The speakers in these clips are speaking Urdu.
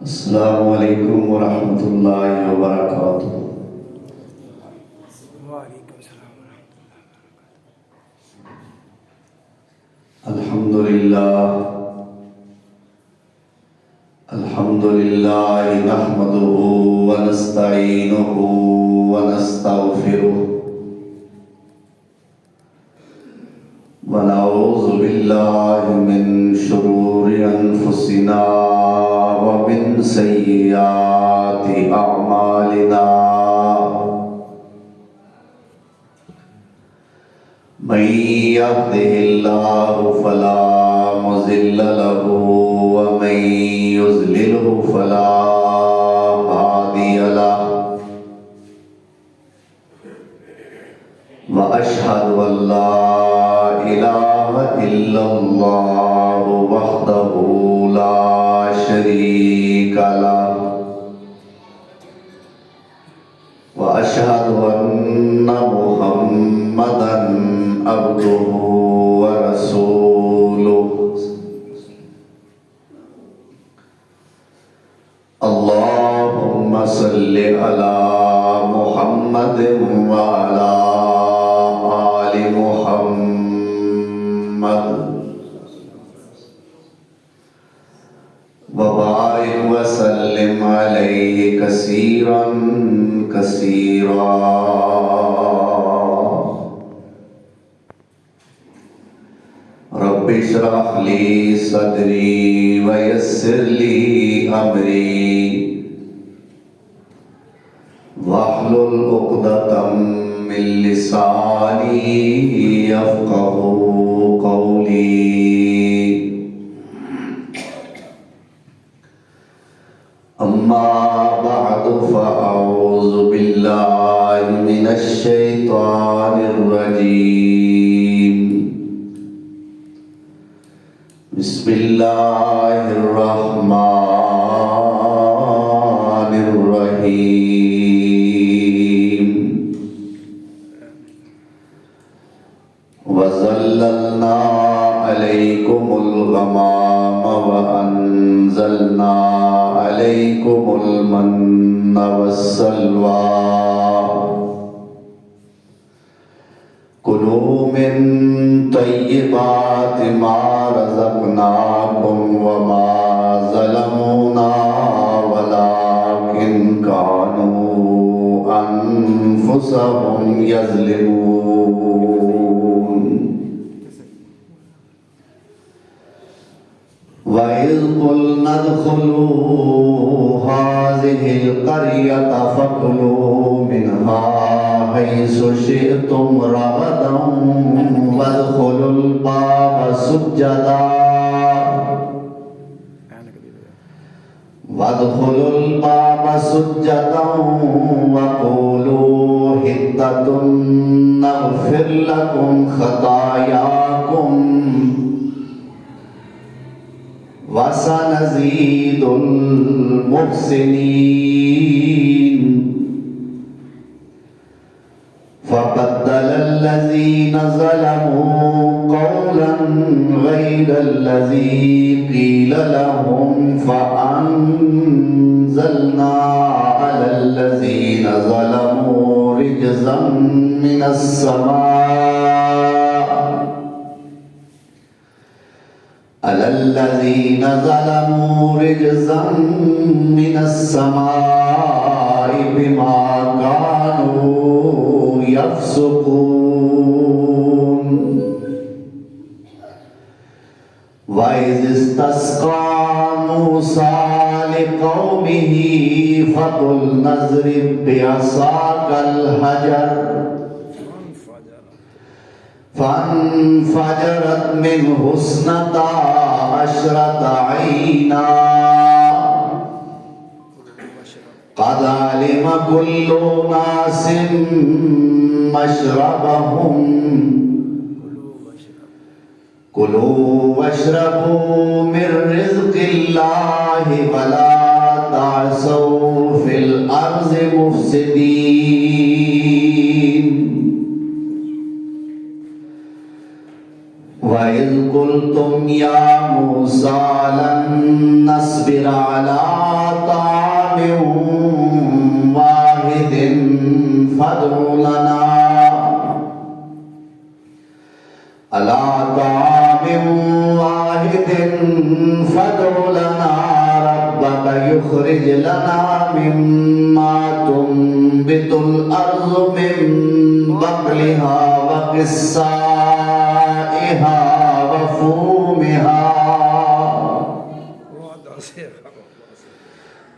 السلام علیکم ورحمۃ اللہ وبرکاتہ۔ وعلیکم السلام ورحمۃ اللہ۔ الحمد للہ نحمدہ ونستعینہ ونستغفرہ ونعوذ باللہ من شرور انفسنا ومن سیئات اعمالنا، من یہدہ اللہ فلا مضل لہ ومن یضللہ فلا ہادی لہ، واشہد ان لا الہ الا اللہ وحدہ لا شریک لہ، واشہد ان محمدا عبدہ ورسولہ۔ اللہم صل علی محمد وعلی آل محمد وبارک وسلم علیہ کثیرا کثیرا۔ رب اشرح لی صدری ویسر لی امری واحلل عقدۃ من لسانی یفقہوا قولی۔ اما بعد فاعوذ باللہ من الشیطان الرجیم، بسم اللہ الرحمن الرحیم۔ وَظَلَّلْنَا عَلَيْكُمُ الْغَمَامَ وَأَنزَلْنَا عَلَيْكُمُ الْمَنَّ وَالسَّلْوَىٰ، كُلُوا مِن طَيِّبَاتِ مَا رَزَقْنَاكُمْ وَمَا ظَلَمُونَا وَلَٰكِن كَانُوا أَنفُسَهُمْ يَظْلِمُونَ۔ وَإِذْ قُلْنَا ادْخُلُوا هَٰذِهِ الْقَرْيَةَ فَكُلُوا مِنْهَا حَيْثُ شِئْتُمْ رَغَدًا وَادْخُلُوا الْبَابَ سُجَّدًا وَقُولُوا حِطَّةٌ نَغْفِرْ لَكُمْ خَطَايَاكُمْ وَسَنَزِيدُ الْمُحْسِنِينَ۔ فَبَدَّلَ الَّذِينَ ظَلَمُوا قَوْلًا غَيْرَ الَّذِي قِيلَ لَهُمْ فَأَنزَلْنَا عَلَى الَّذِينَ ظَلَمُوا رِجْزًا مِّنَ السَّمَاءِ عَلَى الَّذِينَ ظَلَمُوا رِجْزًا مِّنَ السَّمَاءِ بِمَا كَانُوا يَفْسُقُونَ۔ وَإِذِ اسْتَسْقَىٰ مُوسَىٰ لِقَوْمِهِ فَقُلْنَا اضْرِب بِّعَصَاكَ الْحَجَرَ فَانفَجَرَتْ مِنْهُ اثْنَتَا عَشْرَةَ عَيْنًا قَدْ عَلِمَ كُلُّ أُنَاسٍ مَّشْرَبَهُمْ كُلُوا وَاشْرَبُوا مِن رِّزْقِ اللَّهِ وَلَا تَعْثَوْا فِي الْأَرْضِ مُفْسِدِينَ۔ وَإِذْ قُلْتُمْ يَا مُوسَىٰ لَن نَّصْبِرَ عَلَىٰ فادع لنا ربك يخرج لنا مما تنبت الأرض من بقلها وقثائها وفومها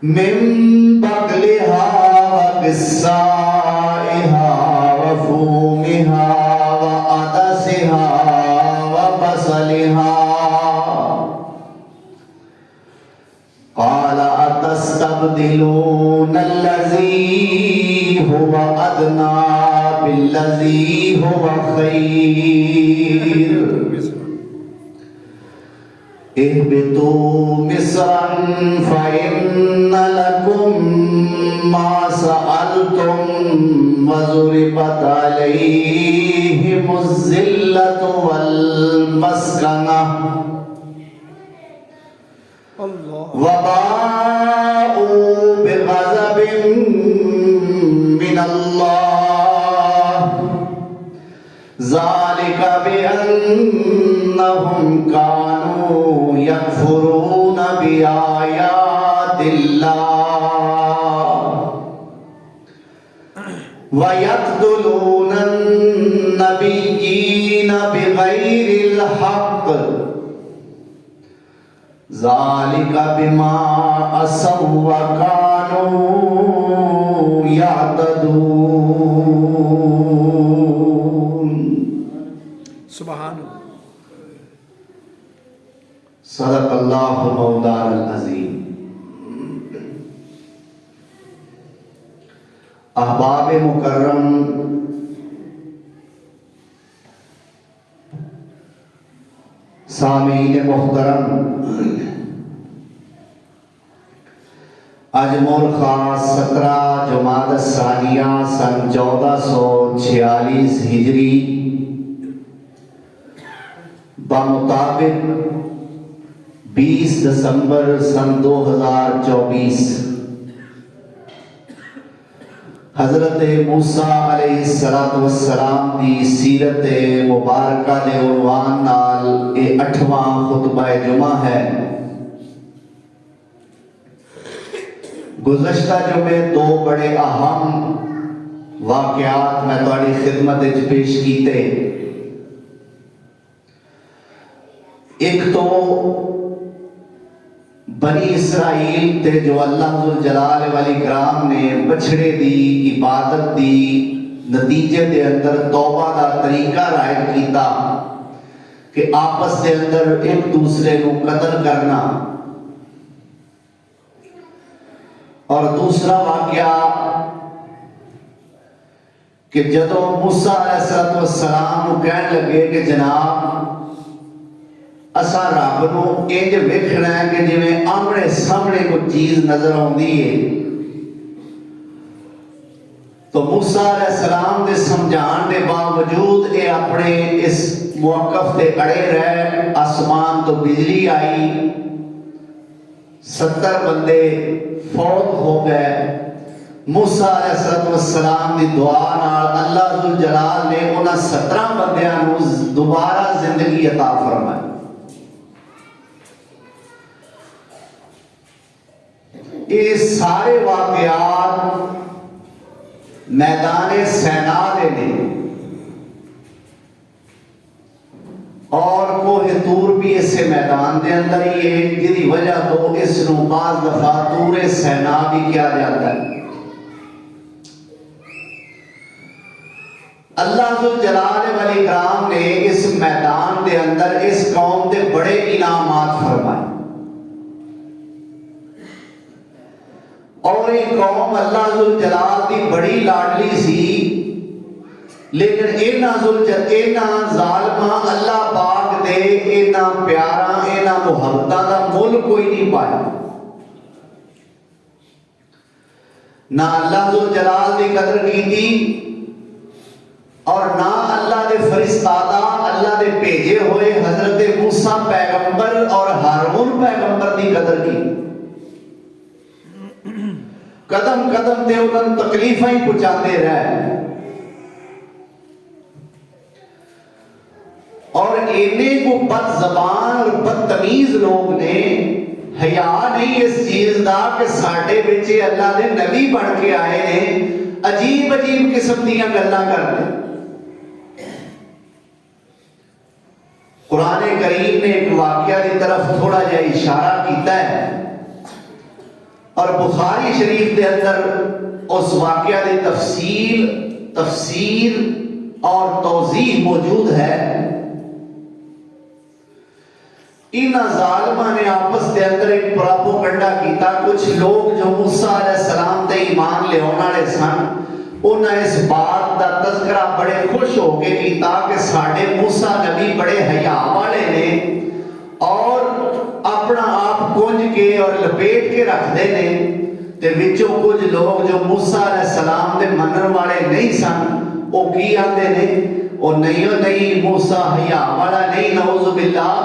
من بقلها وقثائها وفومها وعدسها وبصلها قال أتستبدلون الذي هو أدنى بالذي هو خير اهبطوا مصرا فإن لكم ما سألتم وضربت عليهم الذلة والمسكنة وباءوا بغضب من الله ذلك بأنهم كانوا يكفرون بآيات الله ويقتلون النبيين بغير الحق ذلك بما عصوا وكانوا يعتدون سبحان اللہ. صدق اللہ مولانا العظیم. احباب مکرم، سامعین محترم، آج مورخہ 17 جمادی الثانیہ سن 1446 ہجری بمطابق 20 دسمبر سن 2024 حضرت موسیٰ علیہ السلام دی سیرت مبارکہ دے عنوان نال اے 8واں خطبہ جمعہ ہے. گزشتہ جمعے 2 بڑے اہم واقعات میں تمہاری خدمت وچ پیش کیتے. ایک تو بنی اسرائیل تے جو اللہ ذوالجلال والاکرام نے بچھڑے دی عبادت دی نتیجے دے اندر توبہ دا طریقہ رائج کیتا کہ آپس دے اندر ایک دوسرے کو قتل کرنا. اور دوسرا واقعہ کہ جدو موسیٰ علیہ السلام کہنے لگے کہ جناب اساں رب نو انج ویکھنا ہے کہ جویں آمنے سامنے کوئی چیز نظر آندی ہے، تو موسیٰ علیہ السلام دے سمجھان دے باوجود اے اپنے اس موقف تے اڑے رہے. آسمان تو بجلی آئی، 70 بندے فوت ہو گئے. موسیٰ علیہ السلام دی دعا نال اللہ ذوالجلال نے انہاں 17 بندیاں نو دوبارہ زندگی عطا فرمائی. یہ سارے واقعات میدان سینا دے نے اور کوہ طور بھی اسے میدان دے اندر ہی ہے، جدی وجہ تو اس نو بعض دفعہ طور سینا بھی کیا جاتا ہے. اللہ ذوالجلال والاکرام نے اس میدان دے اندر اس قوم دے بڑے انعامات فرمائے. اور یہ قوم اللہ ذوالجلال دی بڑی لاڈلی سی، لیکن اینا ظالمہ اللہ پاک دے اینا پیارا اینا محبتہ دا مول کوئی نہیں پایا. نہ اللہ ذوالجلال دی قدر کی تھی اور نہ اللہ دے فرشتادہ اللہ دے بھیجے ہوئے حضرت موسیٰ پیغمبر اور ہارون پیغمبر دی قدر کی. قدم قدم تے انہوں تکلیفیں ہی پہنچاتے رہے. اور اینے کو وہ بد زبان اور بدتمیز لوگ نے حیا نہیں اس چیز دا کہ ساڈے وچ اللہ دے نبی بن کے آئے نے عجیب عجیب قسم دیاں گلاں کرتے. قرآن کریم نے ایک واقعہ کی طرف تھوڑا جا اشارہ کیتا ہے اور بخاری شریف دے اندر اس واقعہ دی تفسیر اور توضیح موجود ہے. ان ظالماں نے آپس دے اندر ایک پروپیگنڈا کیتا. کچھ لوگ جو موسیٰ علیہ السلام تے ایمان لے آنے والے سن انہیں اس بات دا تذکرہ بڑے خوش ہو کے کیتا کہ ساڈے موسیٰ نبی بڑے حیا والے نے اور اپنا آپ کنج کے اور لپیٹ کے رکھتے نے. تے وچوں کچھ لوگ جو موسیٰ علیہ السلام دے منن والے نہیں سن وہ کی آندے نے وہ نہیں موسیٰ حیا والا نہیں، نعوذ باللہ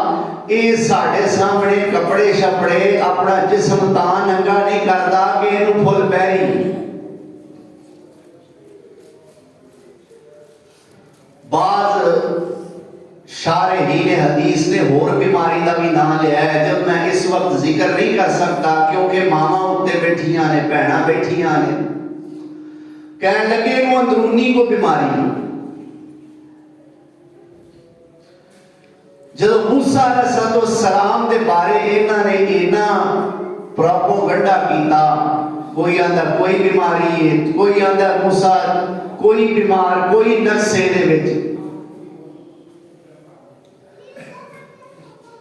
اے ساڈے سامنے کپڑے شپڑے اپنا جسم تاں ننگا نہیں کردا کہ اینوں پھل پیری. بعض شارحین حدیث نے اور بیماری دا بھی نام لیا ہے جب میں اس وقت ذکر نہیں کر سکتا کیونکہ ماما اتے بیٹھیاں نے بہناں بیٹھیاں نے کہنے لگے وہ اندرونی کو بیماری. جب موسیٰ علیہ السلام دے بارے انہاں نے اینا پروپیگنڈا کیتا، کوئی اندر کوئی بیماری ہے، کوئی اندر موسیٰ کوئی بیمار کوئی نقصے دے وچ.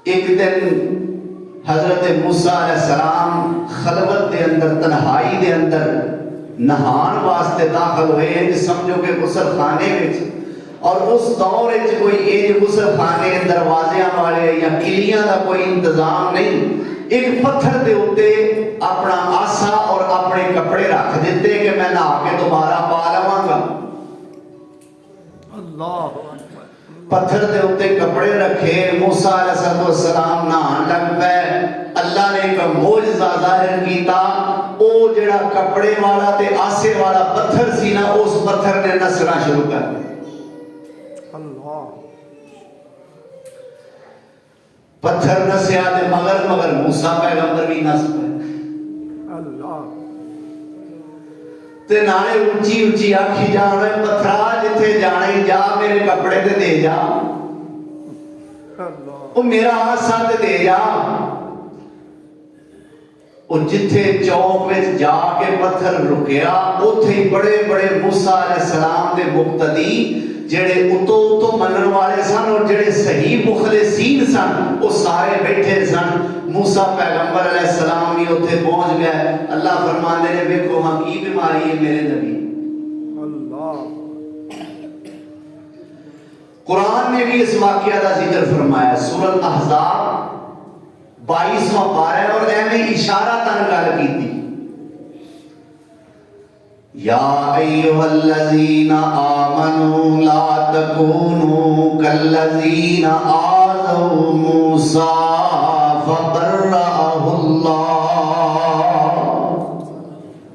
ایک دن حضرت موسیٰ علیہ السلام خلوت دے اندر تنہائی دے اندر نہان واسطے داخل ہوئے ہیں سمجھو کہ غسل خانے وچ. اور اس دور وچ کوئی ایک غسل خانے دروازیاں والے یا کلیاں دا کوئی انتظام نہیں. ایک پتھر دے اوتے اپنا آسا اور اپنے کپڑے رکھ دیتے کہ میں نہا کے دوبارہ پا لواں گا. اللہ پتھر دے اوتے کپڑے رکھے موسیٰ علیہ السلام نہان لگ پئے. اللہ نے ایک معجزہ ظاہر کیتا. او جڑا کپڑے والا تے آسے والا پتھر سی نا اس پتھر نے نسنا شروع کر دیا. پتھر نسیا تے مگر موسیٰ پیغمبر بھی نس پئے. اللہ تے نالے اونچی اونچی آکھی جانا پتھرا جتھے جانے جا میرے کپڑے تے دے جا، او میرا آسا تے دے جا. او جتھے چوک وچ جا کے پتھر رکیا اوتھے ہی بڑے بڑے موسیٰ علیہ السلام دے مقتدی جڑے اتو منن والے سن اور جڑے صحیح مخلصین سن وہ سارے بیٹھے سن. موسیٰ پیغمبر علیہ السلام بھی اتنے پہنچ گئے. اللہ فرماندے نے دیکھو ہاں کی بیماری ہے میرے نبی. اللہ قرآن نے بھی اس واقعہ کا ذکر فرمایا. سورۃ احزاب 22واں پارہ اور ایویں اشارہ تن گل کیتی. یا ایھا الذین آمنوا لا تکونوا کالذین آذوا موسیٰ فبرأہ اللہ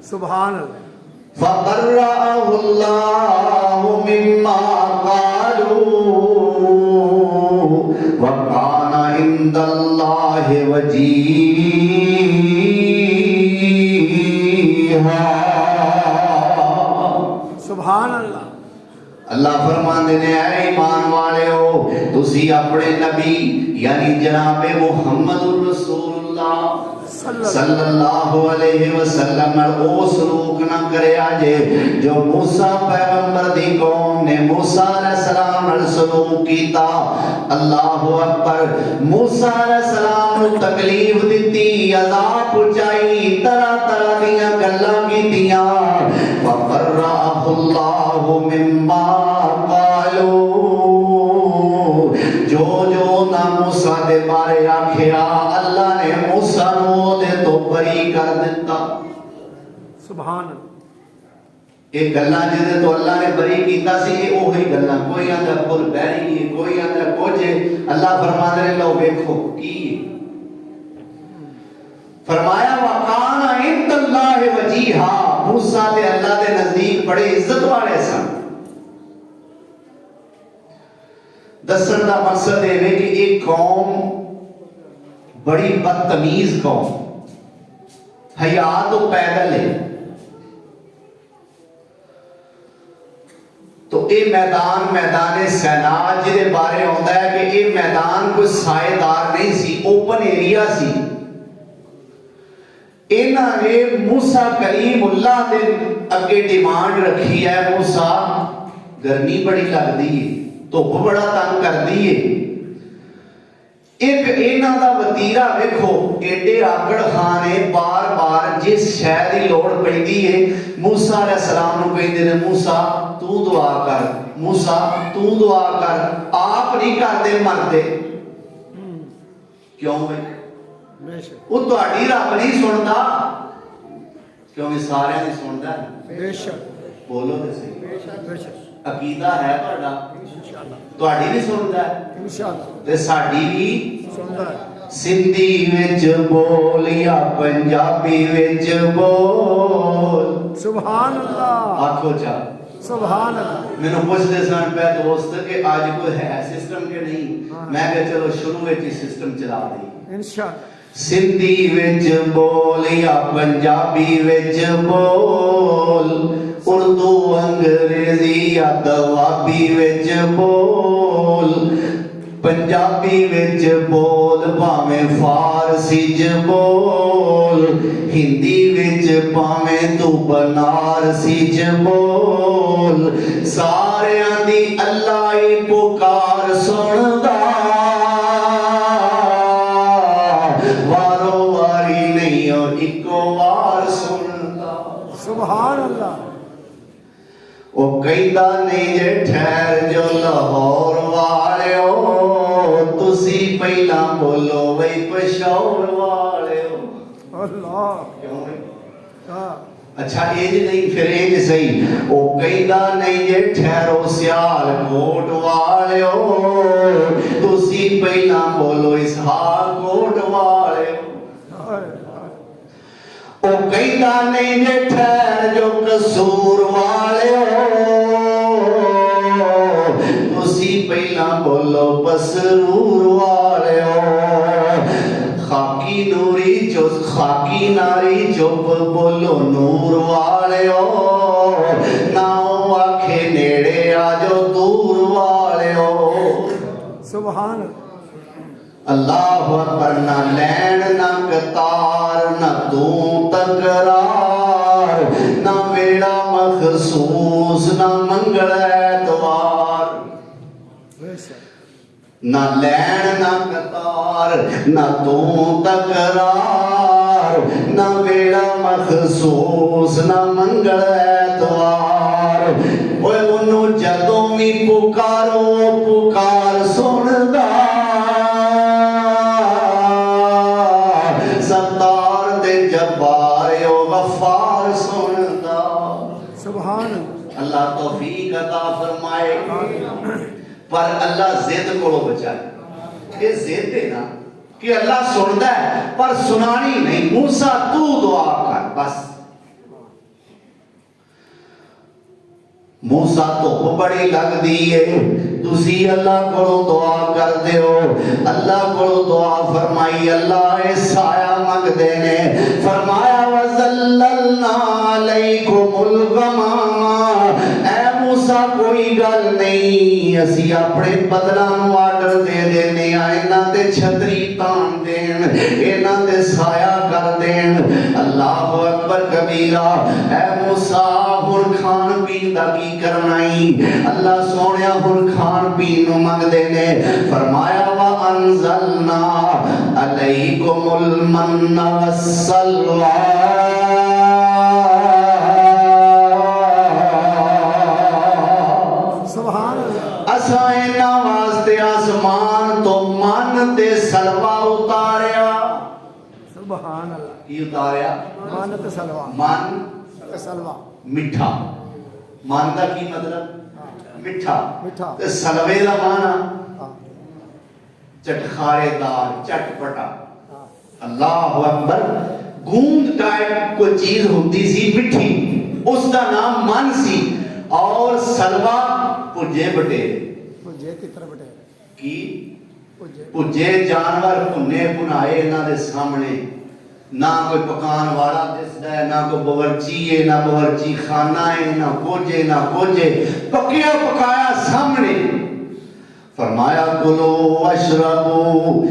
سبحان اللہ فبرأہ اللہ مما قالوا وکان عند اللہ وجیہا. سبحان اللہ. اللہ فرماندے نے اے ایمان والے ہو تسی اپنے نبی یعنی جناب محمد رسول اللہ صلی اللہ علیہ وسلم او سلوک نہ کریا جے جو موسیٰ پیغمبر دی قوم نے موسیٰ علیہ السلام نال سلوک کیتا. اللہ اکبر. موسیٰ علیہ السلام نو تکلیف دتی، عذاب پہنچائی، طرح طرح دیاں گلاں کیتیاں. فبرأہ اللہ مما قالوا جو نہ موسیٰ دے بارے آکھیا اللہ نے موسیٰ نو دے تو بری کر دیتا. سبحان اللہ. ایک گلاں جے تو اللہ نے بری کیتا سی اے اوہی گلاں کوئی اندر پھل بہری ہے کوئی اندر کچھ. اللہ فرماندے نے لو دیکھو کی فرمایا وکان عند اللہ وجیہا. موسیٰ تے اللہ دے نزدیک بڑے عزت والے سن. دسن دا مقصد ہے کہ ایک قوم بڑی بدتمیز قوم حیا تو پیدل ہے. تو اے میدان سینا جہدے بارے آتا ہے کہ اے میدان کوئی سائے دار نہیں سی، اوپن ایریا سی. انہاں نے موسیٰ کلیم اللہ دے اگے ڈیمانڈ رکھی ہے، موسیٰ گرمی بڑی لگدی ہے، دھوپ بڑا تنگ کردی ہے. ایک انہاں دا وتیرا ویکھو، ایڈے آکڑ خانے بار بار جس شے دی لوڑ پیندی ہے موسیٰ علیہ السلام نو کہندے نے موسیٰ تو دعا کر، موسیٰ تو دعا کر، آپ نہیں کرتے مرتے. کیوں بھائی؟ وہ تہاڈی رب نہیں سندا، کیوں یہ سارے نہیں سندا ہے؟ بے شک. بولو تے صحیح. بے شک. عقیدہ ہے تہاڈا، انشاءاللہ. تہاڈی نہیں سندا ہے انشاءاللہ. تے ساڈی بھی سندا ہے. سندھی وچ بول یا پنجابی وچ بول. سبحان اللہ. آکھو چا سبحان اللہ. مینوں پوچھدے سن پہ دوست کہ اج کوئی ہے سسٹم کہ نہیں؟ میں کہ چلو شروع وچ ہی سسٹم چلا دئی. انشاءاللہ. سندھی وچ بول یا پنجابی وچ بول، اردو انگریزی یا دوابی وچ بول، پنجابی وچ بول بھاویں فارسی چ بول، ہندی وچ بھاویں تو بنارسی چ بول، ساریاں دی اللہ ہی پکار سندا، وارو واری نہیں اور اکو وار سندا. سبحان اللہ. او کہندا نہیں جے ٹھہر جو لاہور والےو، تسی پہلا بولو وئی پشاور والےو. اللہ. کیوں بھائی؟ ہاں. اچھا ایج نہیں پھر ایج صحیح. او کہندا نہیں جے ٹھہرو سیالکوٹ والےو، تسی پہلا بولو اسحاق کوٹ والےو. او کہندا نہیں جے ٹھہر جو قصور والےو، تسی پہلا بولو بسرور والےو. خاکی نوری چوس خاکی ناری چپ بولو نور والےو، ناؤ آکھے نیڑے آجو دور والےو. سبحان اللہ. اللہ اکبر. نہ لین نہ قطار نہ تو تکرار، نہ ویڑا مخصوص نہ منگل ایتوار. نہ لین نہ قطار نہ تو تکرار، نہ ویڑا مخصوص نہ منگل ایتوار. اوے انہوں جدوں بھی پکارو پکار سندا، ستار دے جبار او غفار سندا. سبحان اللہ. اللہ توفیق عطا فرمائے. پر اللہ زد کو بچائے. یہ زد ہے نا کہ اللہ سندا ہے پر سنانی نہیں. موسیٰ تو دعا کر بس. موسیٰ تو بڑی لگ دیئے، تسی اللہ کو دعا کر دیو. اللہ کو دعا فرمائی، اللہ اے سایہ مگ دینے. فرمایا وَزَلَّلْنَا عَلَيْكُمُ الْغَمَامَ. اے موسیٰ کوئی گل نہیں، اسی اپنے بدلان آرڈر دے دینے، اینا دے چھتری تان دین، اینا دے سایہ کر دین. اللہ اکبر کبیرہ. اے موسیٰ ہن کھان پین دا کی کرنائی؟ اللہ سونیا ہن کھان پین منگ دینے. فرمایا وَأَنزَلْنَا عَلَيْكُمُ الْمَنَّ وَالسَّلْوَىٰ. اساں انہاں واسطے آسمان تو من تے سلوہ اتاریا. سبحان اللہ. کی اتاریا؟ من تے سلوہ. من تے سلوہ میٹھا. من دا کی مطلب؟ میٹھا. میٹھا. تے سلوے دا معنی چٹخارے دار، چٹ پٹا. اللہ اکبر. گوند ٹائپ کوئی چیز ہوتی سی میٹھی، اس دا نام من سی. اور سلوہ پجے بٹے. پجے کی طرح بٹے. کی ਪੁੱਜੇ ਭੁੱਜੇ ਜਾਨਵਰ ਭੁੰਨੇ ਭੁਨਾਏ ਇਹਨਾਂ ਦੇ ਸਾਹਮਣੇ ਨਾ ਕੋਈ ਪਕਾਨ ਵਾਲਾ ਦਿਸਦਾ ਹੈ ਨਾ ਕੋਈ ਬਵਰਚੀ ਹੈ ਨਾ ਬਵਰਚੀ ਖਾਨਾ ਹੈ ਨਾ ਕੋਝੇ ਨਾ ਕੋਝੇ ਪੱਕਿਆ ਪਕਾਇਆ ਸਾਹਮਣੇ فرمایا کلو واشربو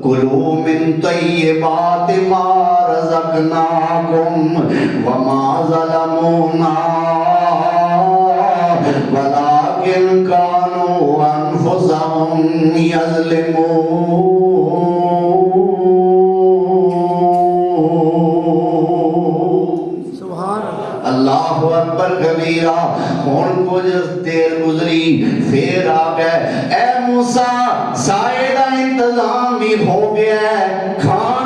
کلو من طیبات ما رزقناکم وما ظلمونا ولكن كانوا انفسهم يظلمون سبحان اللہ اکبر کبیرہ ہون کچھ دیر گزری پھر آ گئے اے موسیٰ سائے دا انتظام بھی ہو گیا ہے کھان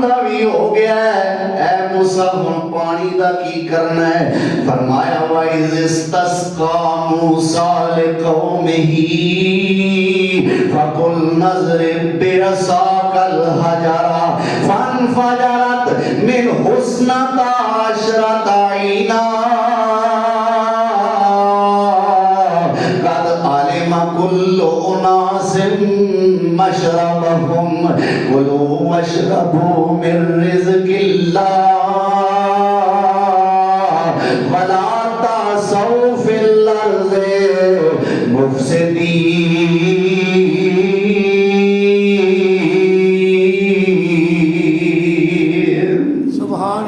دا بھی ہو گیا ہے اے موسیٰ ہون پانی دا کی کرنا ہے فرمایا وَإِذِ اسْتَسْقَى مُوسَىٰ لِقَوْمِهِ فَقُلْنَا اضْرِب بِّعَصَاكَ الْحَجَرَ فَانْفَجَرَتْ مِنْهُ اثْنَتَا عَشْرَةَ عَيْنًا قَدْ عَلِمَ كُلُّ أُنَاسٍ مَّشْرَبَهُمْ كُلُوا وَاشْرَبُوا مِن رِّزْقِ اللَّهِ وَلَا تَعْثَوْا فِي الْأَرْضِ مُفْسِدِينَ سبحان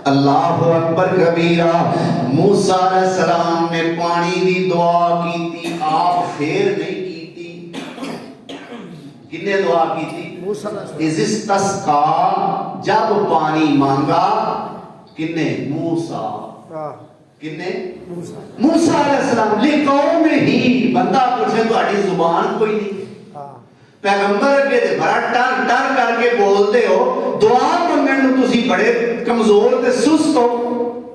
اللہ اکبر کبیرہ موسیٰ علیہ السلام نے پانی دی دعا کی تھی آپ پھر نہیں کی تھی کنے دعا کی تھی موسیٰ علیہ السلام اِذِ اسْتَسْقَى جب پانی مانگا کنے موسیٰ کنے موسیٰ موسیٰ علیہ السلام لِقَوْمِ ہی بندہ پوچھے تو اڑی زبان کوئی نہیں پیغمبر کے دے بڑا ٹر ٹر کر کے بول دے ہو دعا منگن نو تسی بڑے کمزور تے سست ہو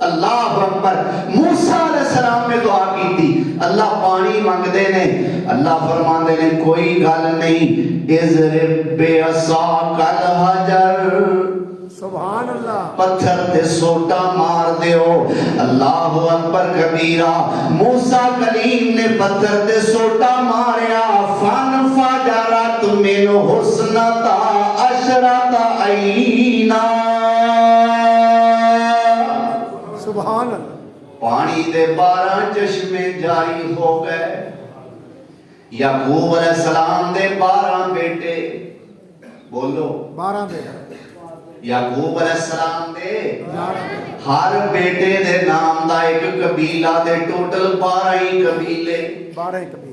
اللہ اکبر موسیٰ علیہ السلام نے دعا کی تھی اللہ پانی مانگ دے نے اللہ فرمان دے نے کوئی گل نہیں اضرب بعصاک الحجر سبحان اللہ پتھر تے سوٹا مار دیو اللہ اکبر کبیرہ موسیٰ کلیم نے پتھر تے سوٹا ماریا فانفجرت من حسنتا عشرت عینا سبحان اللہ پانی دے 12 چشمے جاری ہو گئے یعقوب علیہ السلام دے 12 بیٹے بولو 12 بیٹے یعقوب علیہ السلام دے 11 ہر بیٹے دے نام دا ایک قبیلہ دے ٹوٹل 12 ہی قبیلے 12 کبھی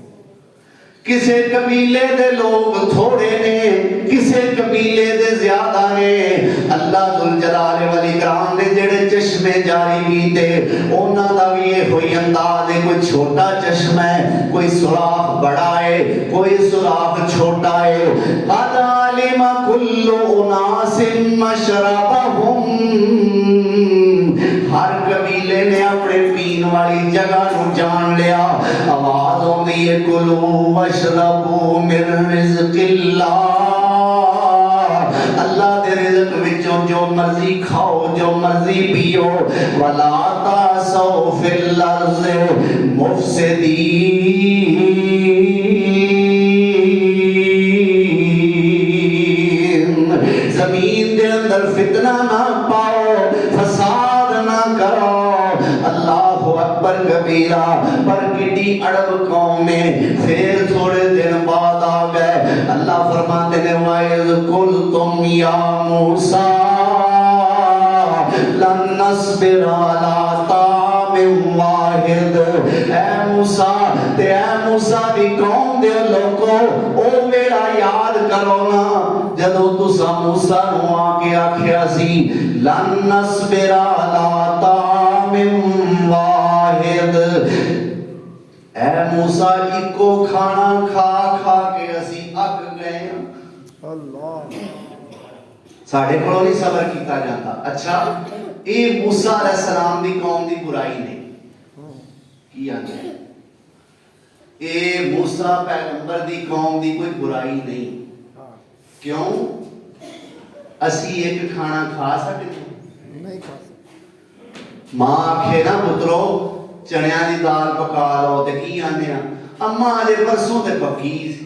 کسے قبیلے دے لوگ تھوڑے نے کسے قبیلے دے زیادہ نے اللہ ذوالجلال والاکرام نے جڑے چشمے جاری کیتے انہاں دا بھی یہ ہوئی انداز ہے کوئی چھوٹا چشمہ ہے کوئی سوراخ بڑا ہے کوئی سوراخ چھوٹا ہے قد علم کل اناس مشربہم ہر قبیلے نے اپنے پین والی جگہ نو جان لیا آواز ہوندی ہے کلو واشربوا من رزق اللہ اللہ دے رزق وچوں جو مرضی کھاؤ جو مرضی پیو ولا تعثوا فی الارض مفسدین زمین دے اندر فتنہ نہ پاؤ فساد نہ کرو اللہ اکبر کبیرہ پر کٹی اڑب قوم میں پھر تھوڑے دن بعد آ گئے اللہ فرماتے ہیں وَإِذْ قُلْتُمْ يَا مُوسَىٰ لَن نَّصْبِرَ عَلَىٰ طَعَامٍ وَاحِدٍ اے موسیٰ دی قوم دے لوگو او میرا یاد کرو نا جدو تسا موسیٰ نو آکے آکھیا سی لَن نَّصْبِرَ عَلَىٰ طَعَامٍ واحد اے موسیٰ ایکو کھانا کھا کھا کے اسی اگ گئے ہیں اللہ ساڑھے کلو نہیں صبر کیتا جاتا اچھا اے موسیٰ علیہ السلام دی قوم دی برائی نہیں کی آنے اے موسیٰ پیغمبر دی قوم دی کوئی برائی نہیں کیوں اسی ایک کھانا کھا سکتے نہیں کھا سکتے ماں آکھے نا پترو چنیاں دی دال پکا لو تے کی آنے اماں آجے پرسوں تے پکی سی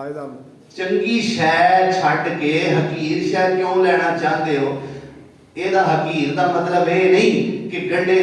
ਇਹਦਾ ਚੰਗੀ ਸ਼ੈ ਛੱਡ ਕੇ ਹਕੀਰ ਸ਼ੈ ਕਿਉਂ ਲੈਣਾ ਚਾਹੁੰਦੇ ਹੋ? ਇਹਦਾ ਹਕੀਰ ਦਾ ਮਤਲਬ ਇਹ ਨਹੀਂ ਕਿ ਗੰਡੇ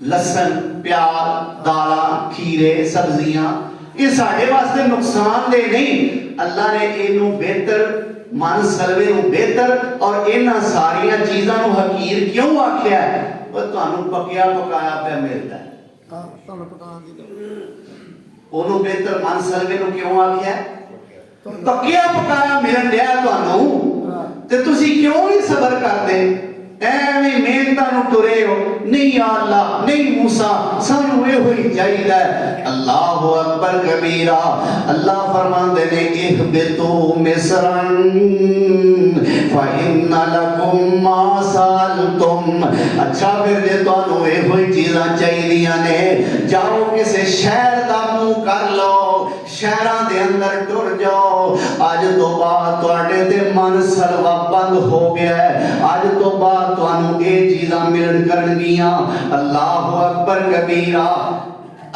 ਲਸਣ, ਪਿਆਜ਼, ਦਾਲਾਂ, ਖੀਰੇ, ਸਬਜ਼ੀਆਂ ਇਹ ਸਾਡੇ ਵਾਸਤੇ ਨੁਕਸਾਨਦੇਹ ਨਹੀਂ। ਅੱਲਾ ਨੇ ਇਹਨੂੰ ਬਿਹਤਰ, ਮਨ ਸਲਵੇ ਨੂੰ ਬਿਹਤਰ ਔਰ ਇਹਨਾਂ ਸਾਰੀਆਂ ਚੀਜ਼ਾਂ ਨੂੰ ਹਕੀਰ ਕਿਉਂ ਆਖਿਆ? ਉਹ ਤੁਹਾਨੂੰ ਪੱਕਿਆ ਪਕਾਇਆ ਪਿਆ ਮਿਲਦਾ ਹੈ। ਉਹਨੂੰ ਬਿਹਤਰ ਮਨ ਸਲਵੇ ਨੂੰ ਕਿਉਂ ਆਖਿਆ? ਪੱਕਿਆ ਪਕਾਇਆ ਮਿਲਣ ਡਿਆ ਤੁਹਾਨੂੰ, ਤੇ ਤੁਸੀਂ ਕਿਉਂ ਨਹੀਂ ਸਬਰ ਕਰਦੇ? ਐਵੇਂ ਮਿਹਨਤਾਂ ਨੂੰ ਤੁਰੇ ਹੋ। ਨਹੀਂ ਯਾ ਅੱਲਾ, ਨਹੀਂ ਮੂਸਾ, ਸਾਨੂੰ ਇਹੋ ਹੀ ਚਾਹੀਦਾ ਹੈ। ਅੱਲਾਹੁ ਅਕਬਰ ਕਬੀਰਾ। ਅੱਲਾ ਫਰਮਾਉਂਦੇ ਨੇ ਇਹਬਿਤੂ ਮਿਸਰਨ ਫਇੰਨ ਲਕੁਮ ਮਾ ਸਾਲਤੁਮ। ਅੱਛਾ ਫਿਰ ਜੇ ਤੁਹਾਨੂੰ ਇਹੋ ਹੀ ਚੀਜ਼ਾਂ ਚਾਹੀਦੀਆਂ ਨੇ, ਜਾਓ ਕਿਸੇ ਸ਼ਹਿਰ ਦਾ ਮੂੰਹ ਕਰ ਲਓ, ਸ਼ਹਿਰਾਂ ਦੇ ਅੰਦਰ ਟੁਰ ਜਾਓ। ਅੱਜ ਤੋਂ ਬਾਅਦ ਤੁਹਾਡੇ ਤੇ ਮਨ ਸਲਵਾ ਬੰਦ ਹੋ ਗਿਆ ਹੈ। ਅੱਜ ਤੋਂ ਬਾਅਦ ਤੁਹਾਨੂੰ ਇਹ ਚੀਜ਼ਾਂ ਮਿਲਣ ਕਰਨਗੀਆਂ। ਅੱਲਾਹੁ ਅਕਬਰ ਕਬੀਰਾ।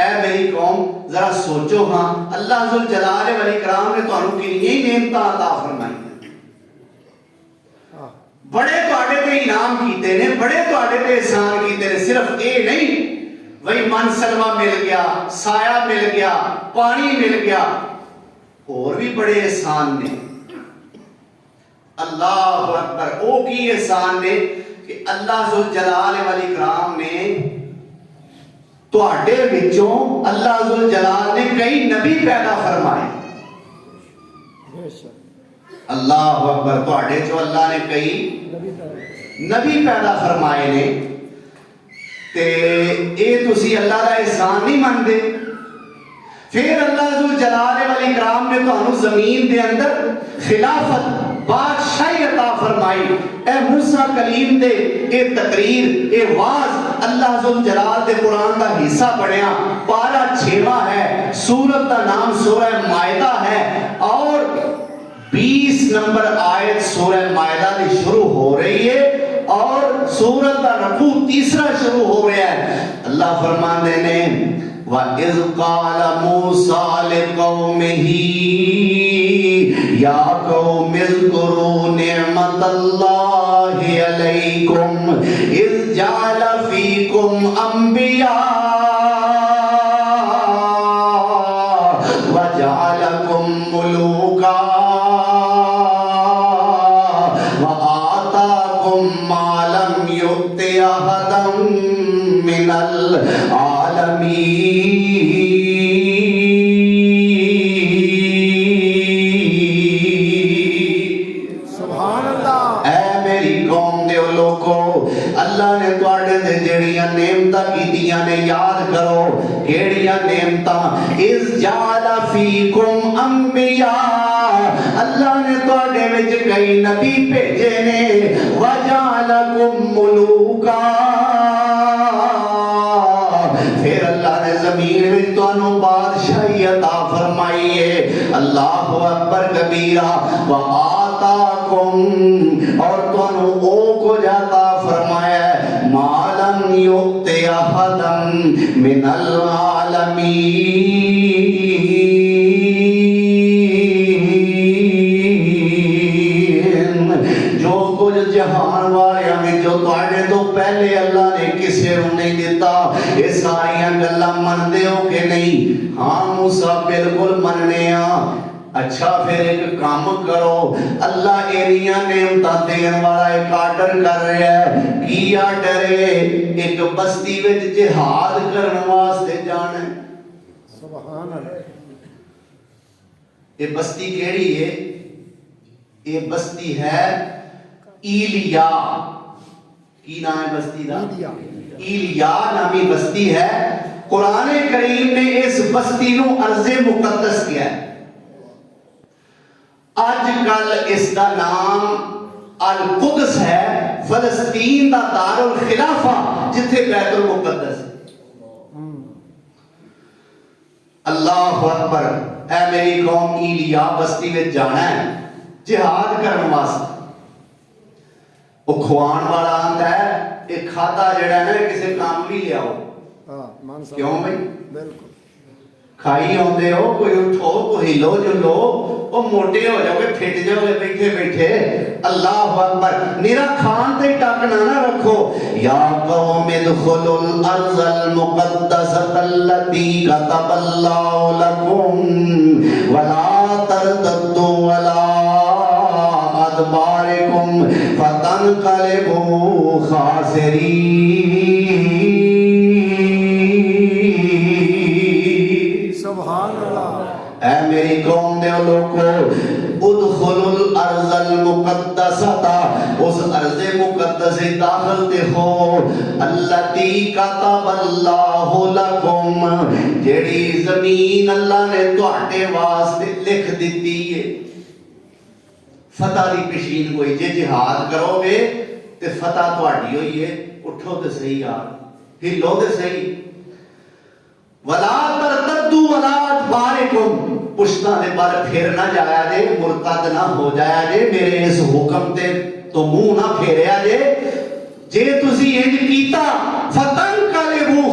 اے میری قوم ذرا سوچو ہاں اللہ ذو الجلال والاکرام نے تانوں کنیاں نعمتاں عطا فرمائی ہاں بڑے تواڈے تے انعام کیتے نے بڑے تواڈے تے احسان کیتے نے صرف اے نہیں وہی من سلوا مل گیا سایہ مل گیا پانی مل گیا اور بھی بڑے احسان نے اللہ اکبر او کی احسان نے کہ اللہ ذو الجلال والاکرام نے تواڈے وچوں اللہ ذو الجلال نے کئی نبی پیدا فرمائے بے شک اللہ اکبر تواڈے چوں اللہ نے کئی نبی تعالی نبی پیدا فرمائے نے تے اے تسی اللہ دا احسان نہیں مندے پھر اللہ ذو الجلال والاکرام نے تانوں زمین دے اندر خلافت بادشاہی عطا فرمائی اے موسیٰ کلیم دے اے تقریر اے واز اللہ ذو الجلال دے قرآن دا حصہ بڑھیا پارہ 6واں ہے سورت دا نام سورہ مائدہ ہے اور 20 نمبر آیت سورہ مائدہ دی شروع ہو رہی ہے اور سورت دا رکوع تیسرا شروع ہو رہا ہے اللہ فرماندے نے وَإِذْ قَالَ مُوسَىٰ لِقَوْمِهِ يَا قَوْمِ اذْكُرُوا نِعْمَةَ اللَّهِ عَلَيْكُمْ إِذْ جَعَلَ فِيكُمْ أَنْبِيَاءَ وَجَعَلَكُمْ مُلُوكًا وَآتَاكُمْ مَا لَمْ يُؤْتِ أَحَدًا مِنَ الْعَالَمِينَ سبحان اللہ اے میری قوم دے لوگو اللہ نے تواڈے تے جڑیاں نعمتاں کیتیاں نے یاد کرو کیڑیاں نعمتاں اذ جعل فیکم انبیاء اللہ نے تواڈے وچ کئی نبی بھیجے نے وجعلکم ملوکا پھر اللہ نے زمین میں تانوں بادشاہی عطا فرمائی ہے اللہ اکبر کبیرہ وآتاکم اور تانوں او کو عطا فرمایا ہے ما لم یؤت احدا من العالمین جو کچھ جہان والے میں جو تواڈے تو پہلے اللہ نے کسے نوں نہیں دیتا یہ ساریاں گلاں مندے ہو کہ نہیں ہاں موسیٰ بالکل مننے ہاں اچھا پھر ایک کام کرو اللہ ایریاں نعمتاں دین والا ایک آرڈر کر رہا ہے کی آرڈر ہے ایک بستی وچ جہاد کرن واسطے جانا ہے سبحان اللہ یہ بستی کیڑی ہے یہ بستی ہے ایلیا کی نام ہے بستی دا ایلیا ایلیا نامی بستی ہے قرآن کریم نے اس بستی نو ارض مقدس کیا ہے آج کل اس دا نام القدس ہے فلسطین دا دار الخلافہ جتھے بیت المقدس ہے اللہ اکبر اے میری قوم ایلیا بستی میں جانا ہے جہاد کرن واسطے وہ کھوان والا آندا ہے ایک کھادا جڑا ہے نا کسے کام بھی لے آؤ ہاں مان صاحب کیوں بھائی بالکل کھائی ہوندے ہو کوئی اٹھو کوئی ہلو جلو وہ موٹے ہو جاؤ گے پھٹ جاؤ گے بیٹھے بیٹھے اللہ اکبر میرا کھان تے ٹکنا نہ رکھو یا قوم ادخلوا الارض المقدسۃ التي كتب الله لكم ولا ترتدوا على ادباركم فتنقلبوا خاسرین سبحان اللہ اے میری قوم دے لوگو ادخلوا الارض المقدسۃ اس ارض مقدس داخل تے ہو التی کتب اللہ لکم جیڑی زمین اللہ نے تواڈے واسطے لکھ دتی ہے فتح دی پیشین کوئی جے جہاد کرو گے تے فتح تواڈی ہوئی ہے اٹھو تے صحیح یار ہلو تے صحیح ولا ترتدوا ولا ادبارکم پشتاں دے پر پھر نہ جایا جے مرتد نہ ہو جایا جے میرے اس حکم تے تو منہ نہ پھیریا جے جے تسی انج کیتا فتنقلبوا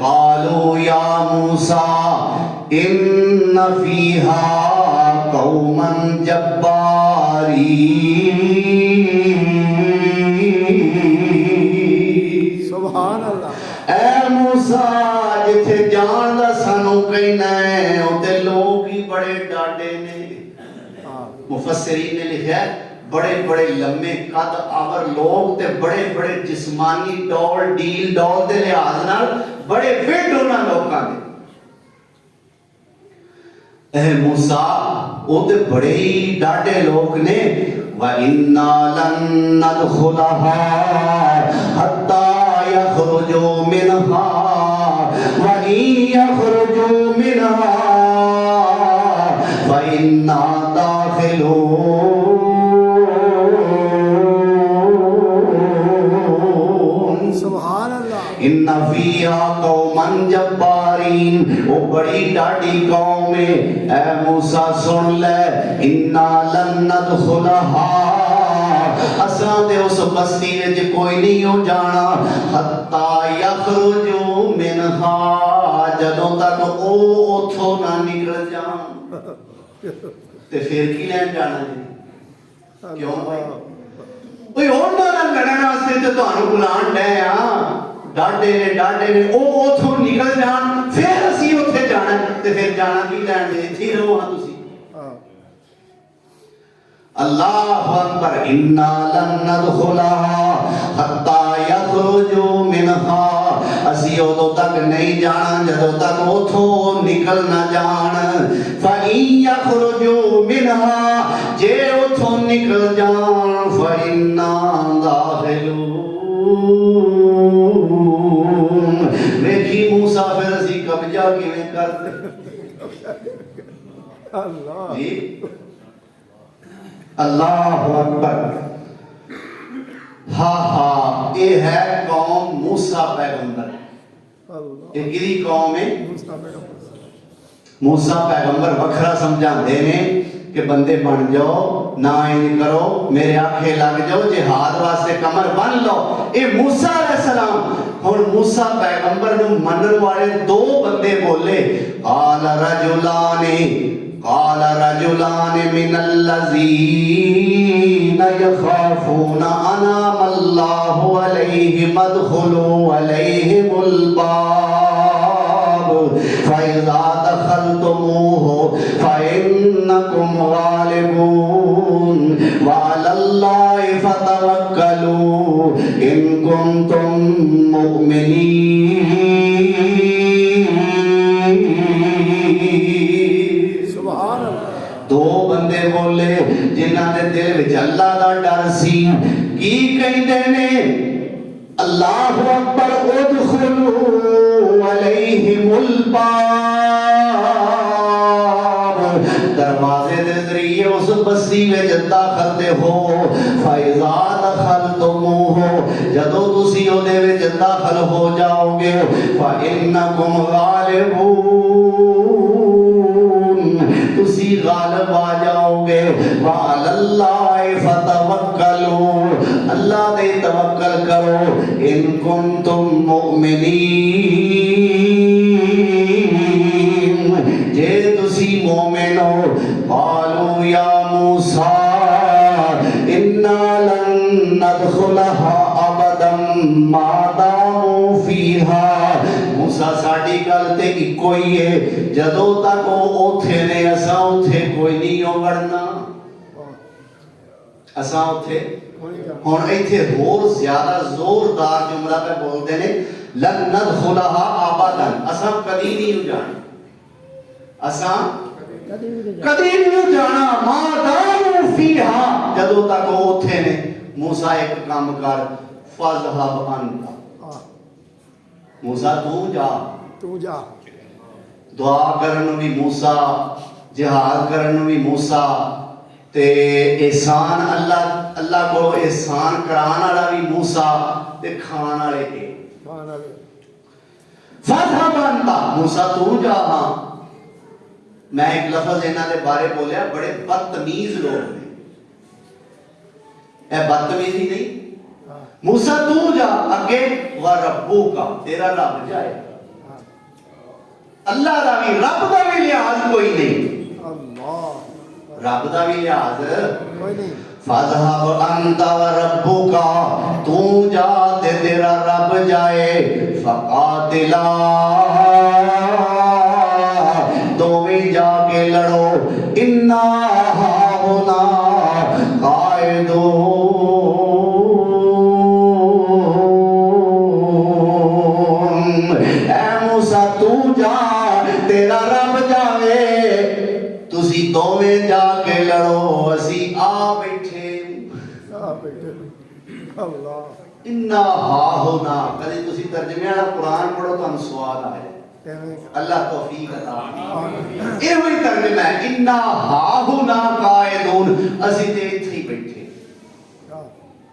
قالوا يا موسى إن فيها قوما جبارين سبحان اللہ اے موسیٰ جتھے جان دا سانو کہنا ہے اوتے لوگ ہی بڑے ڈاڈے نے ہاں مفسرین نے لکھا ہے بڑے بڑے لمبے قد آور لوگ تے بڑے بڑے جسمانی ڈول ڈیل ڈول دے لحاظ نال بڑے فٹ ہونا لوکاں دے اے موسیٰ او تے بڑے ہی ڈاڈے لوگ نے وَإِنَّا لَن نَّدْخُلَهَا حَتَّى يَخْرُجُوا مِنْهَا وَإِن يَخْرُجُوا مِنْهَا فَإِنَّا دَاخِلُونَ سبحان اللہ ان فیہا قوما جبارین وہ بڑی ڈاڈی قوم ہے اے موسیٰ سن لے انا لن ندخلہا اساں دے اس بستی وچ کوئی نہیں ہو جانا حتی یخرجو منہا جدوں تک او اتھوں نہ نکل جان تے پھر کی لین جانا جی کیوں بھائی کوئی اونا نہ لڑنا سے تے تانوں بلان ڈے ہاں ڈاڈے نے او اتھوں نکل جان پھر اسی اتھے جانا تے پھر جانا کی لین دے تھی رہو ہاں تسی اللہ اکبر انا لن ندخلها حتی یخرجوا منها اسی ادو تک نہیں جانا جدو تک اتھوں نکل نہ جان فَإِن يَخْرُجُوا مِنْهَا جے اتھوں نکل جان فَإِنَّا دَاخِلُونَ ویکھی موسیٰ پھر اسی قبضہ کیویں کرتے اللہ جی اللہ اکبر ہاں ہاں یہ ہے قوم موسیٰ پیغمبر اللہ یہ کدی قوم ہے موسیٰ پیغمبر موسیٰ پیغمبر وکھرا سمجھان دینے کہ بندے بن جاؤ نہ ان کرو میرے آنکھیں لگ جاؤ جہاد واسطے کمر بن لو اے موسیٰ علیہ السلام اور موسیٰ پیغمبر نو منن والے دو بندے بولے قال رجلان من الذين يخافون أنعم الله عليهم ادخلوا عليهم الباب فإذا دخلتموه فإنكم غالبون وعلى الله فتوكلوا إن كنتم مؤمنين دو بندے بولے جنہاں دے دل وچ اللہ دا ڈر سی کی کہندے نے اللہ اکبر ادخلوا علیہم الباب دروازے دے ذریعے اس بستی وچ داخل تے ہو فاذا دخلتموہ جدوں تسی او دے وچ داخل ہو جاؤ گے فانکم غالبون تسی غالب آ جاؤ گے وعلی اللہ فتوکلوا اللہ دے توکل کرو ان کنتم مؤمنین جے تسی مومن ہو قالوا یا موسیٰ انا لن ندخلها ابدا ما داموا فیہا موسیٰ ساڑی گل تے کوئی ہے جدو تک وہ اوتھے نے اساں اوتھے کوئی نہیں ہو گڑنا اساں اوتھے ہون ایتھے ہور زیادہ زوردار جملہ پہ بول دینے لن ندخلها آبادا اساں کدی نہیں ہو جانا اساں کدی نہیں ہو جانا ما داموا فیہا جدو تک وہ اوتھے نے موسیٰ ایک کام کر فَذْهَبْ أَنْتَ موسیٰ تو جا دعا کرن بھی موسیٰ جہاد کرن بھی موسیٰ تے احسان اللہ کو احسان کران والا بھی موسیٰ تے کھان والے فَاذْهَبْ أَنْتَ موسیٰ تو جا. میں ایک لفظ انہاں دے بارے بولیا بڑے بدتمیز لوگ نے. اے بدتمیزی نہیں. موسیٰ تو جا اگے وَرَبُّكَ تیرا رب جائے. اللہ دا بھی رب دا بھی لحاظ کوئی نہیں. اللہ رب دا بھی لحاظ کوئی نہیں. فَاذْهَبْ أَنْتَ وَرَبُّكَ تو جا تے تیرا رب جائے. فَقَاتِلَا دوویں جا کے لڑو. اِنَّا هَاهُنَا قَاعِدُونَ. اے موسیٰ تو جا تیرا رب جاوے. تسی دوویں جا کے لڑو اسی آ بیٹھے. بیٹے اللہ اِنَّا هَاهُنَا. کدی تسی ترجمے والا قرآن پڑھو تو ہم سوال آئے. اللہ توفیق عطا فرمائے. یہ وہی ترجمہ ہے اِنَّا هَاهُنَا قَاعِدُونَ. اسی تے ایتھے ہی بیٹھے.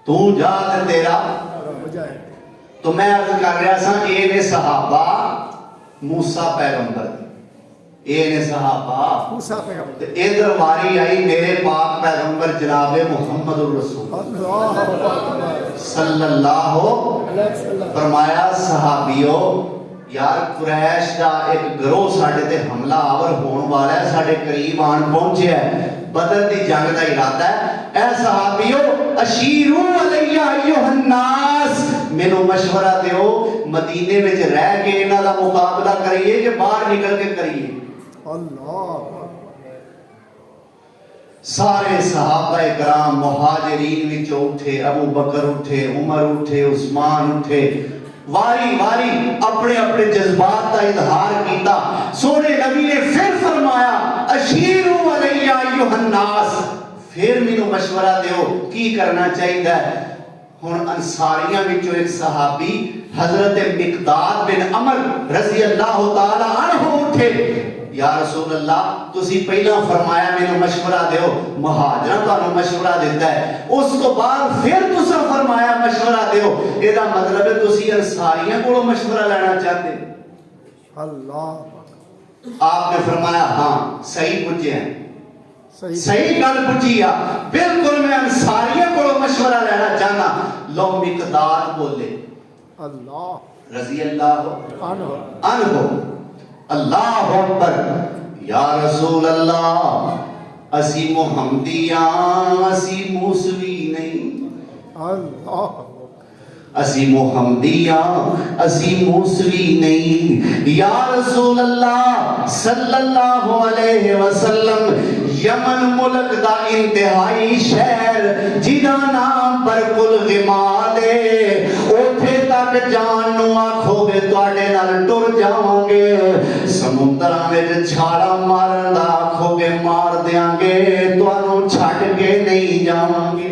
تو جا تے تیرا رب جائے. تو میں عرض کر رہا سا اے نے صحابہ موسیٰ پیغمبر اے نے صحابہ موسیٰ پیغمبر. ادھر واری آئی میرے پاک پیغمبر جناب محمد الرسول اللہ اکبر. صلی اللہ علیہ وسلم. فرمایا صحابیو یار قریش دا ایک گروہ ساڑھے تے حملہ آور ہون والا ہے. ساڑھے قریب آن پہنچے ہے. بدر دی جنگ دا ارادہ ہے. اے صحابیو اشیرو علیہ ایوہ الناس مینوں مشورہ دیو مدینے میں رہ کے انہاں دا مقابلہ کریے کہ باہر نکل کے کریے. اللہ سارے صحابہ کرام مہاجرین وچوں اٹھے. ابو بکر اٹھے, عمر اٹھے, عثمان اٹھے. واری واری اپنے اپنے جذبات کا اظہار کیتا. سونے نبی نے پھر فرمایا اشیرو علیہ ایوہ الناس. پھر مینوں مشورہ دیو کی کرنا چاہیے. ہن انصاریاں وچوں ایک صحابی حضرت مقداد بن عمر رضی اللہ تعالی عنہ اٹھے. یا رسول اللہ تسی پہلا فرمایا مینوں مشورہ دیو. مہاجراں تانوں مشورہ دیتا ہے. اس تو بعد پھر تساں فرمایا مشورہ دیو. اے دا مطلب ہے تسی انصاریاں کولوں مشورہ لینا چاہتے. اللہ آپ نے فرمایا ہاں صحیح پوچھے ہیں, صحیح گل پوچھی ہے. بالکل میں انصاریاں کولوں مشورہ لینا چاہنا. لو مقداد بولے اللہ رضی اللہ عنہ. عنہ. اللہ اکبر. یا رسول اللہ اسی محمدیاں اسی موسوی نہیں. اللہ اسی محمدیاں اسی موسوی نہیں. یا رسول اللہ صلی اللہ علیہ وسلم یمن ملک دا انتہائی شہر جدا نام برکل غمالے. اوتھے تک جان نو آکھو گے تواڈے نال ٹر جاواں گے. سمندراں وچ چھاڑا مارن دا آکھو گے مار دیاں گے. تانوں چھڈ کے نہیں جاواں گے.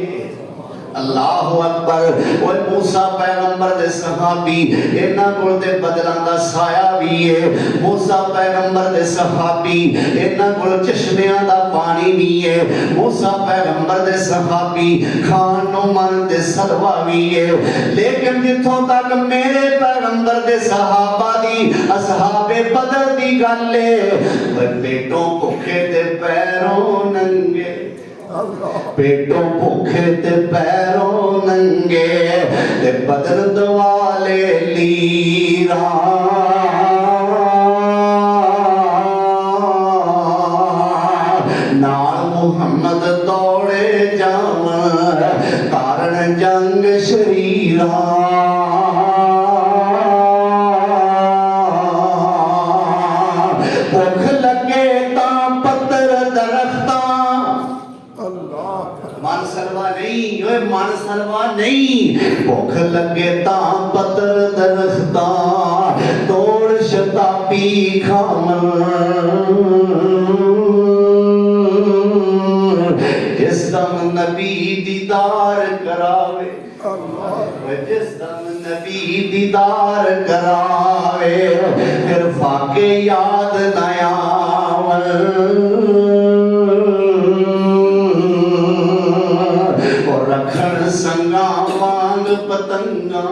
اللہ اکبر. وہ موسیٰ پیغمبر دے صحابی انہاں کول تے بدلاں دا سایہ بھی ہے. موسیٰ پیغمبر دے صحابی انہاں کول چشمیاں دا پانی بھی ہے. موسیٰ پیغمبر دے صحابی کھان نو من تے سلوا بھی ہے. لیکن جتھوں تک میرے پیغمبر دے صحابہ دی اصحاب بدر دی گل ہے پیٹوں بھوکے تے پیروں ننگے. پیٹوں بھوکے تے پیروں ننگے تے بدر دوالے لیراں. نال محمد دوڑے جاون کارن جنگ شریراں. بھوک لگے تاں پتر درختاں. من سلوا نہیں, من سلوا نہیں. بھوک لگے تاں پتر درختاں توڑ شتابی کھاون. جس دم نبی دیدار کراوے, جس دم نبی دیدار کراوے پھر فاقے یاد نہ آون. رکھن سنگاں وانگ پتنگاں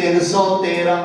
313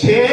6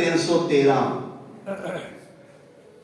313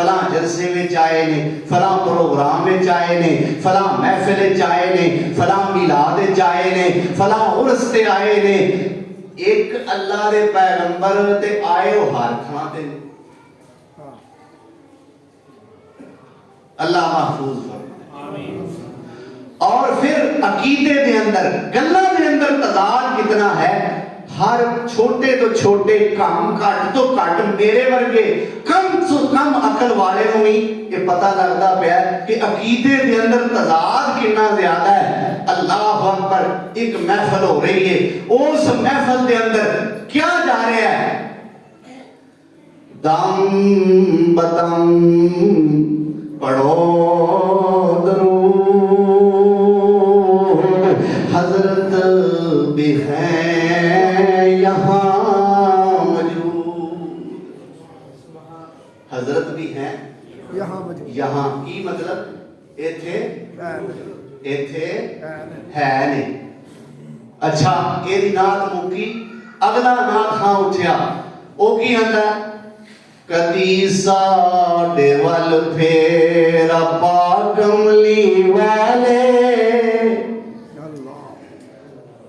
فلاں جلسے وچ آئے نے، فلاں پروگرام وچ آئے نے، فلاں محفل وچ آئے نے، فلاں میلاد وچ آئے نے، فلاں عرس تے آئے نے۔ ایک اللہ دے پیغمبر تے آئے ہو ہر تھاں تے۔ اللہ محفوظ فرمائے۔ اور پھر عقیدے دے اندر گلاں دے اندر تضاد کتنا ہے، ہر چھوٹے تو چھوٹے کام کٹ تو کٹ میرے ورگے کم تو کم عقل والے نوں ہی یہ پتہ لگدا پیا کہ عقیدے دے اندر تضاد کتنا زیادہ ہے۔ اللہ اکبر، ایک محفل ہو رہی ہے، اس محفل دے اندر کیا جا رہا ہے؟ دم بدم پڑھو درود، حضرت بھی ہیں یہاں موجود، حضرت بھی ہیں یہاں موجود، یہاں کی مطلب ایتھے ایتھے ہے نہیں۔ اچھا یہ نات مکی، اگلا نات خاں اٹھیا، او کی آندا ہے؟ کدی ساڈے ول پھیر پا کملی والے،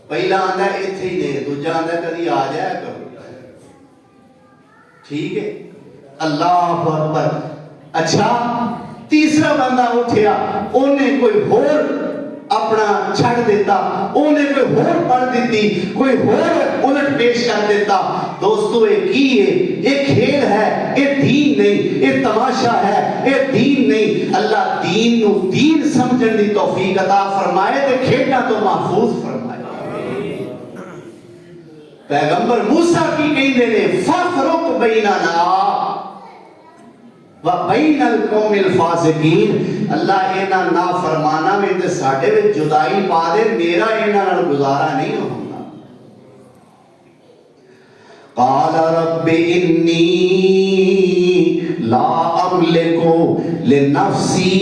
پہلا آندا ہے ایتھے ہی نے، دوجا آندا ہے کدی آ جایا کرو۔ ٹھیک ہے، اللہ اکبر۔ اچھا تیسرا بندہ اٹھیا، انہیں کوئی ہور اپنا چھڑ دیتا، انہیں کوئی ہور پڑھ دیتی، کوئی ہور الٹ پیش کر دیتا۔ دوستو یہ کی ہے؟ یہ کھیل ہے، یہ دین نہیں، یہ تماشا ہے، یہ دین نہیں۔ اللہ دین نو دین سمجھن دی توفیق عطا فرمائے تے کھیلنا تو محفوظ فرمائے۔ پیغمبر موسیٰ کی کہندے نے فَفْرُقْ بَيْنَنَا وَبَيْنَ الْقَوْمِ الْفَاسِقِينَ، اللہ اینا نافرمانا میں تے ساڑھے میں جدائی پا دے، میرا اینا نال گزارا نہیں ہوگا۔ قال رب انی لا املک لنفسی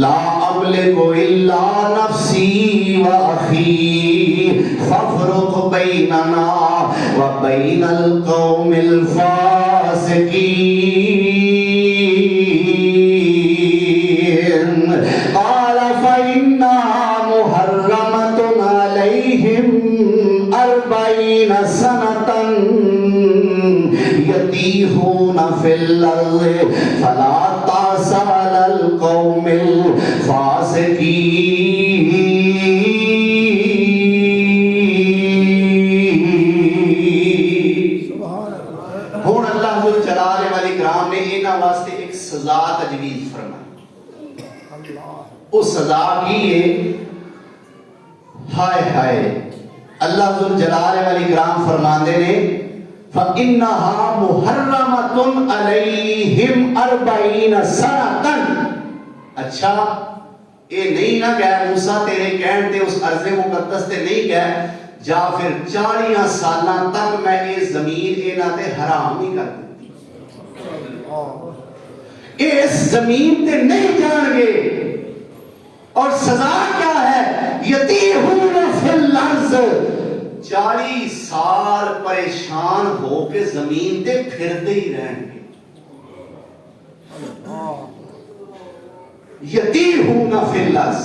لا املک الا نفسی واخی فافرق بیننا وبین القوم الفاسقین قال فإنها محرمة علیہم 40 سنة یتیہون فی الارض فلا تعس علی القوم الفاسقین۔ ہون اللہ ذو الجلال والاکرام نے انہاں واسطے ایک سزا تجویز فرمائی۔ وہ سزا کی ہے، ہائے ہائے، اللہ ذو الجلال والاکرام فرماندے نے فَإِنَّهَا مُحَرَّمَةٌ عَلَيْهِمْ 40 سَنَةً۔ اچھا یہ نہیں نہ کہہ موسیٰ تیرے کہن تے اس عرض مقدس تے نہیں کہہ جا پھر 40 سالاں تک میں اس زمین اینا تے حرام نہیں کر دیتی، اس زمین تے نہیں جان گے۔ اور سزا کیا ہے؟ یتیہون فی الارض، 40 سال پریشان ہو کے زمین تے پھردے ہی رہن گے۔ یتیہون فی الارض،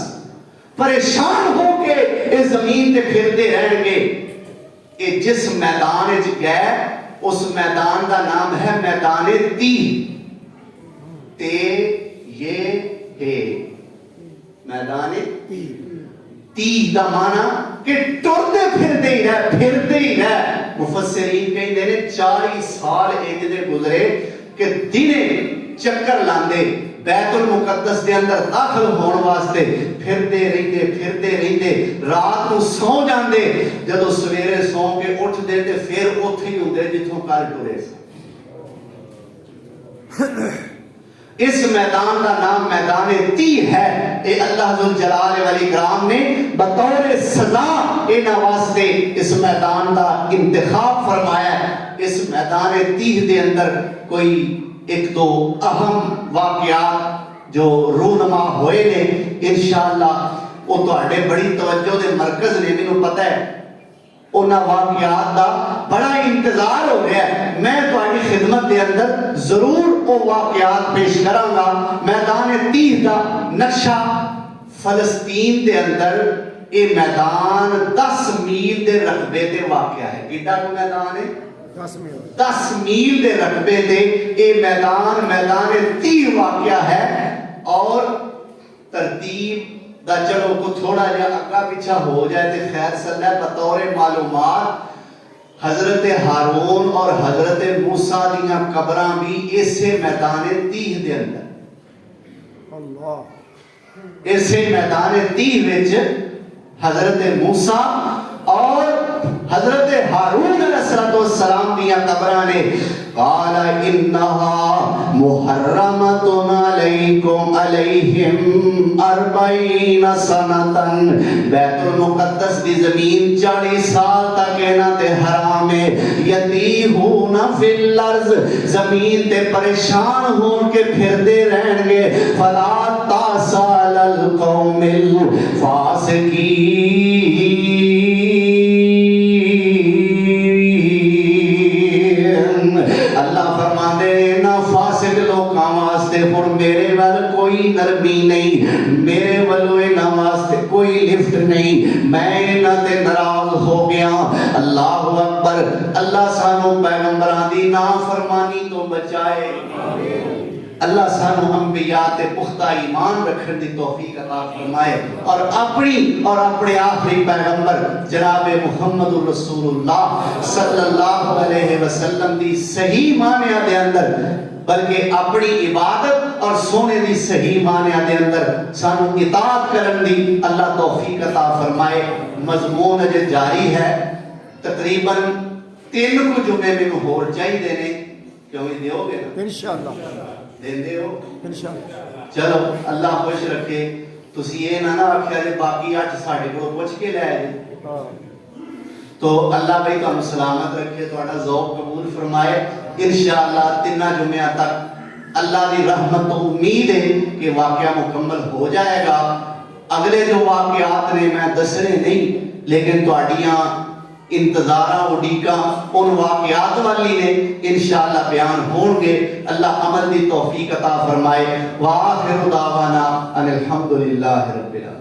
پریشان ہو کے اس زمین تے پھردے رہن گے۔ کہ جس میدان وچ گئے اس میدان دا نام ہے میدان تیہ، تے یہ ہے میدان تیہ دا معنی کہ ٹردے پھردے ہی رہ، پھردے ہی رہ۔ مفسرین کہیں نے 40 سال ایک دے گزرے کہ دنے چکر لاندے بیت المقدس دے اندر داخل ہون واسطے پھردے رہندے رات کو سو جاندے، جدو سویرے سو کے اٹھ دے تے پھر اوتھے ہی ہوندے جتھوں کل ٹرے سن۔ اس میدان کا نام میدان تیہ ہے۔ اے اللہ ذوالجلال والاکرام نے بطور سزا انہاں واسطے اس میدان کا انتخاب فرمایا ہے۔ اس میدان تیہ دے اندر کوئی ایک دو اہم واقعات جو رونما ہوئے نے، انشاءاللہ وہ تواڈے بڑی توجہ دے مرکز نے، مینوں پتہ ہے انہاں واقعات دا بڑا انتظار ہو رہا ہے. میں تہاڈی خدمت دے اندر ضرور وہ واقعات پیش کراں گا. میدان تیہ دا نقشہ فلسطین دے اندر یہ میدان 10 میل دے رقبے تے واقع ہے. کیڈا کو میدان ہے؟ 10 میل دے رقبے تے یہ میدان تیہ واقع ہے. اور ترتیب دا چلو کو تھوڑا جا اگا پیچھا ہو جائے تے خیر صلی اللہ. بطور معلومات حضرت ہارون اور حضرت موسیٰ دیاں قبراں بھی اسے میدان تیہ دے اندر اللہ اسے میدان تیہ وچ حضرت موسیٰ اور حضرت ہارون علیہ السلام دیاں قبراں نے. قال انہا محرمت علیکم علیہم 40 سنتن. بیت المقدس دی زمین 40 سال تک انہاں تے حرام ہے. یتیہون فی الارض زمین تے پریشان ہون کے پھر دے رہن گے. فلا تاسال القوم الفاسقین. اللہ فرماندے نا فاسق لوکاں واسطے ہن میرے ول کوئی نرمی نہیں, میرے ولو انہاں واسطے کوئی لفٹ نہیں. میں انہاں تے ناراض ہو گیا. اللہ اکبر. اللہ سانو پیغمبراں دی نافرمانی تو بچائے. اللہ سانو انبیاء تے پختہ ایمان رکھن دی توفیق عطا فرمائے اور اپنی اور اپنے آخری پیغمبر جناب محمد رسول اللہ صلی اللہ علیہ وسلم دی صحیح معنی دے اندر بلکہ اپنی عبادت اور سونے دی صحیح معنی دے اندر سانو اطاعت کرن دی اللہ توفیق عطا فرمائے. مضمون اجے جاری ہے. تقریباً 3 کو جمعے میں ہور چاہیے نے. کیوں ہی دیو گے نا انشاءاللہ دیندے ہو انشاءاللہ. چلو اللہ خوش رکھے. تسی یہ نہ آکھیا جے باقی 8 ساڈے کول پوچھ کے لے جے. تو اللہ بھائی تانوں سلامت رکھے, تہاڈا ذوق قبول فرمائے. انشاءاللہ 3 جمعہ تک اللہ دی رحمت تو امید ہے کہ واقعہ مکمل ہو جائے گا. اگلے جو واقعات نے میں دسنے نہیں لیکن تہاڈیاں انتظارہ اڈیکا ان واقعات والی نے انشاءاللہ بیان ہون گے. اللہ عمل دی توفیق عطا فرمائے. وآخر دعوانا ان الحمدللہ رب العالمین.